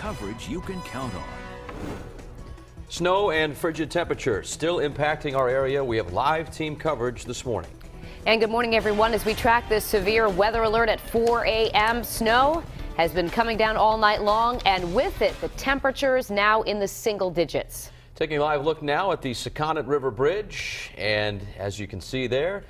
coverage you can count on. Snow and frigid temperatures still impacting our area. We have live team coverage this morning. And good morning, everyone. As we track this severe weather alert at 4 a.m., snow has been coming down all night long, and with it, the temperatures now in the single digits. Taking a live look now at the Sakonnet River Bridge, and as you can see there,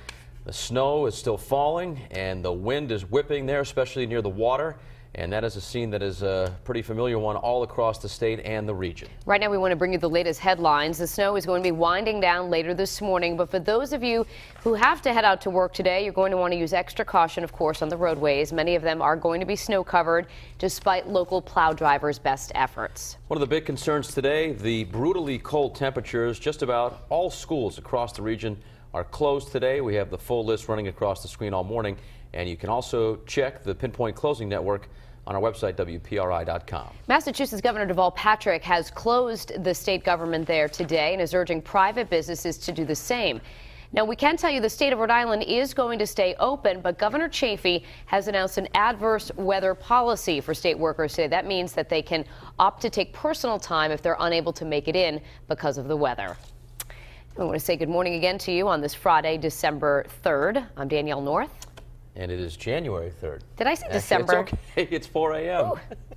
the snow is still falling and the wind is whipping there, especially near the water. And that is a scene that is a pretty familiar one all across the state and the region. Right now, we want to bring you the latest headlines. The snow is going to be winding down later this morning, but for those of you who have to head out to work today, you're going to want to use extra caution, of course, on the roadways. Many of them are going to be snow covered, despite local plow drivers' best efforts. One of the big concerns today, the brutally cold temperatures. Just about all schools across the region are closed today. We have the full list running across the screen all morning, and you can also check the Pinpoint Closing Network on our website, WPRI.com. Massachusetts Governor Deval Patrick has closed the state government there today and is urging private businesses to do the same. Now, we can tell you the state of Rhode Island is going to stay open, but Governor Chafee has announced an adverse weather policy for state workers today. That means that they can opt to take personal time if they're unable to make it in because of the weather. I want to say good morning again to you on this Friday, December 3rd. I'm Danielle North. And it is January 3rd. Did I say December? It's okay. It's 4 a.m.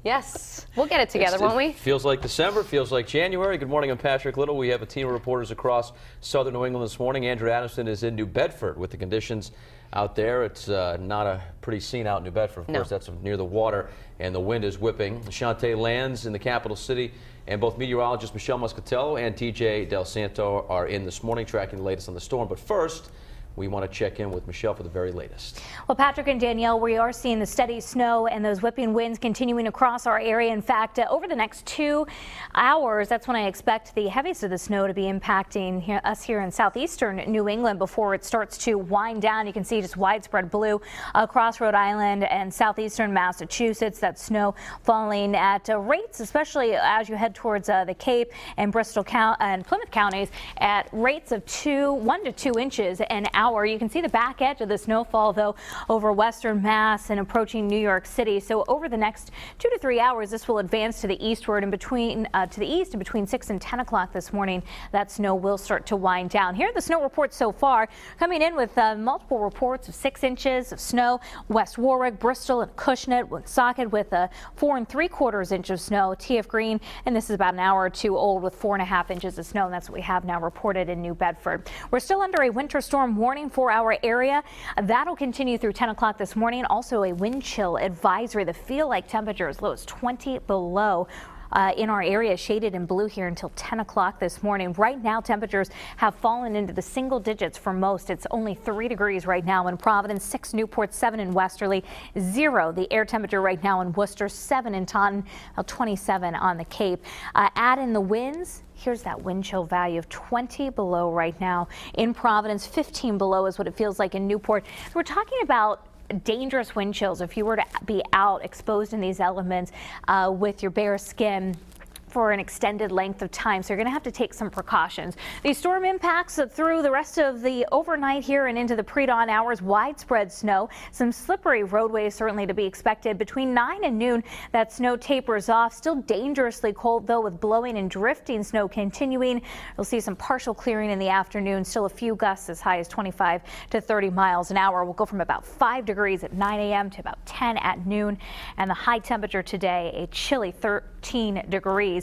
Yes. We'll get it together, won't we? Feels like December, feels like January. Good morning, I'm Patrick Little. We have a team of reporters across southern New England this morning. Andrew Adamson is in New Bedford with the conditions out there. It's not a pretty scene out in New Bedford. Of course, that's near the water, and the wind is whipping. Shantae Lands in the capital city, and both meteorologists Michelle Muscatello and TJ Del Santo are in this morning tracking the latest on the storm. But first, we want to check in with Michelle for the very latest. Well, Patrick and Danielle, we are seeing the steady snow and those whipping winds continuing across our area. In fact, over the next 2 hours, that's when I expect the heaviest of the snow to be impacting us here in southeastern New England before it starts to wind down. You can see just widespread blue across Rhode Island and southeastern Massachusetts. That snow falling at rates, especially as you head towards the Cape and Bristol and Plymouth counties, at rates of 1 to 2 inches an hour. You can see the back edge of the snowfall, though, over western Mass and approaching New York City. So over the next 2 to 3 hours, this will advance to the eastward and to the east, and between 6 and 10 o'clock this morning, that snow will start to wind down. Here are the snow reports so far, coming in with multiple reports of 6 inches of snow. West Warwick, Bristol, and Acushnet, Woonsocket with 4 3/4 inches of snow. TF Green, and this is about an hour or two old, with 4.5 inches of snow, and that's what we have now reported in New Bedford. We're still under a winter storm warning for our area. That'll continue through 10 o'clock this morning. Also a wind chill advisory. The feel-like temperature as low as 20 below. In our area, shaded in blue here until 10 o'clock this morning. Right now, temperatures have fallen into the single digits for most. It's only 3 degrees right now in Providence, 6 Newport, 7 in Westerly, 0 the air temperature right now in Worcester, 7 in Taunton, 27 on the Cape. Add in the winds. Here's that wind chill value of 20 below right now in Providence. 15 below is what it feels like in Newport. So we're talking about dangerous wind chills if you were to be out exposed in these elements with your bare skin for an extended length of time. So you're going to have to take some precautions. These storm impacts through the rest of the overnight here and into the pre-dawn hours. Widespread snow, some slippery roadways certainly to be expected. Between 9 and noon, that snow tapers off. Still dangerously cold, though, with blowing and drifting snow continuing. You'll see some partial clearing in the afternoon. Still a few gusts as high as 25 to 30 miles an hour. We'll go from about 5 degrees at 9 a.m. to about 10 at noon. And the high temperature today, a chilly 13 degrees.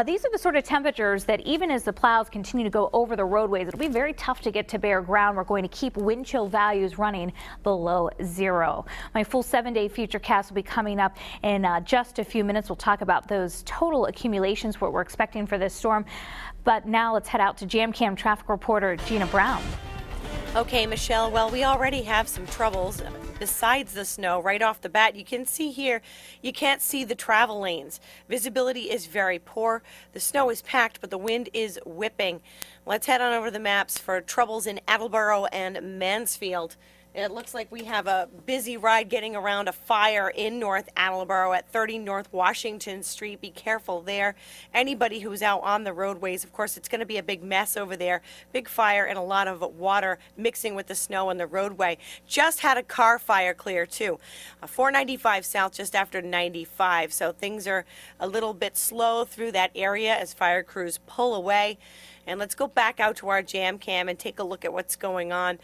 These are the sort of temperatures that even as the plows continue to go over the roadways, it'll be very tough to get to bare ground. We're going to keep wind chill values running below 0. My full 7-day futurecast will be coming up in just a few minutes. We'll talk about those total accumulations, what we're expecting for this storm. But now let's head out to JamCam traffic reporter Gina Brown. Okay, Michelle, well, we already have some troubles besides the snow right off the bat. You can see here, you can't see the travel lanes. Visibility is very poor. The snow is packed, but the wind is whipping. Let's head on over the maps for troubles in Attleboro and Mansfield. It looks like we have a busy ride getting around a fire in North Attleboro at 30 North Washington Street. Be careful there. Anybody who's out on the roadways, of course, it's going to be a big mess over there. Big fire and a lot of water mixing with the snow on the roadway. Just had a car fire clear, too. 495 south just after 95. So things are a little bit slow through that area as fire crews pull away. And let's go back out to our jam cam and take a look at what's going on.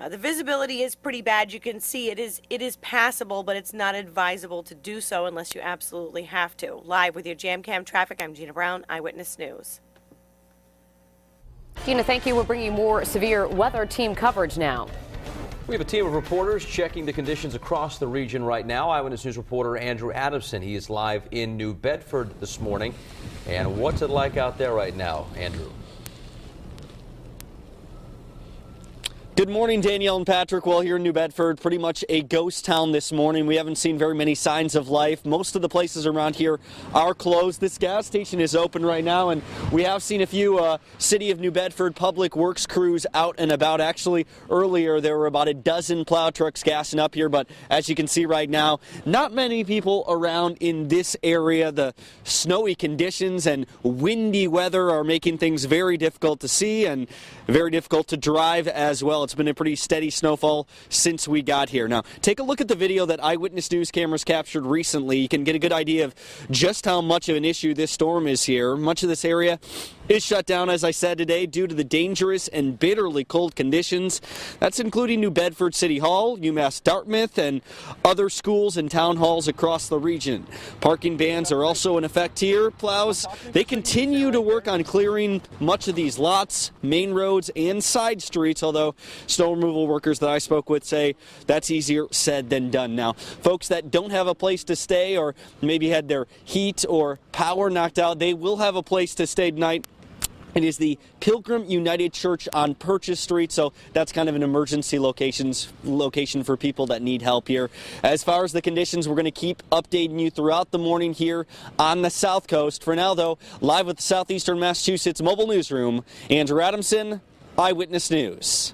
The visibility is pretty bad. You can see it is passable, but it's not advisable to do so unless you absolutely have to. Live with your jam cam traffic, I'm Gina Brown, Eyewitness News. Gina, thank you. We're bringing more severe weather team coverage now. We have a team of reporters checking the conditions across the region right now. Eyewitness News reporter Andrew Adamson. He is live in New Bedford this morning. And what's it like out there right now, Andrew? Good morning, Danielle and Patrick. Well, here in New Bedford, pretty much a ghost town this morning. We haven't seen very many signs of life. Most of the places around here are closed. This gas station is open right now, and we have seen a few City of New Bedford Public Works crews out and about. Actually, earlier there were about a dozen plow trucks gassing up here, but as you can see right now, not many people around in this area. The snowy conditions and windy weather are making things very difficult to see and very difficult to drive as well. It's been a pretty steady snowfall since we got here. Now, take a look at the video that Eyewitness News cameras captured recently. You can get a good idea of just how much of an issue this storm is here. Much of this area is shut down, as I said, today due to the dangerous and bitterly cold conditions. That's including New Bedford City Hall, UMass Dartmouth, and other schools and town halls across the region. Parking bans are also in effect here. Plows, they continue to work on clearing much of these lots, main roads, and side streets, although snow removal workers that I spoke with say that's easier said than done. Now, folks that don't have a place to stay or maybe had their heat or power knocked out, they will have a place to stay tonight. It is the Pilgrim United Church on Purchase Street, so that's kind of an emergency location for people that need help here. As far as the conditions, we're going to keep updating you throughout the morning here on the South Coast. For now, though, live with the Southeastern Massachusetts Mobile Newsroom, Andrew Adamson, Eyewitness News.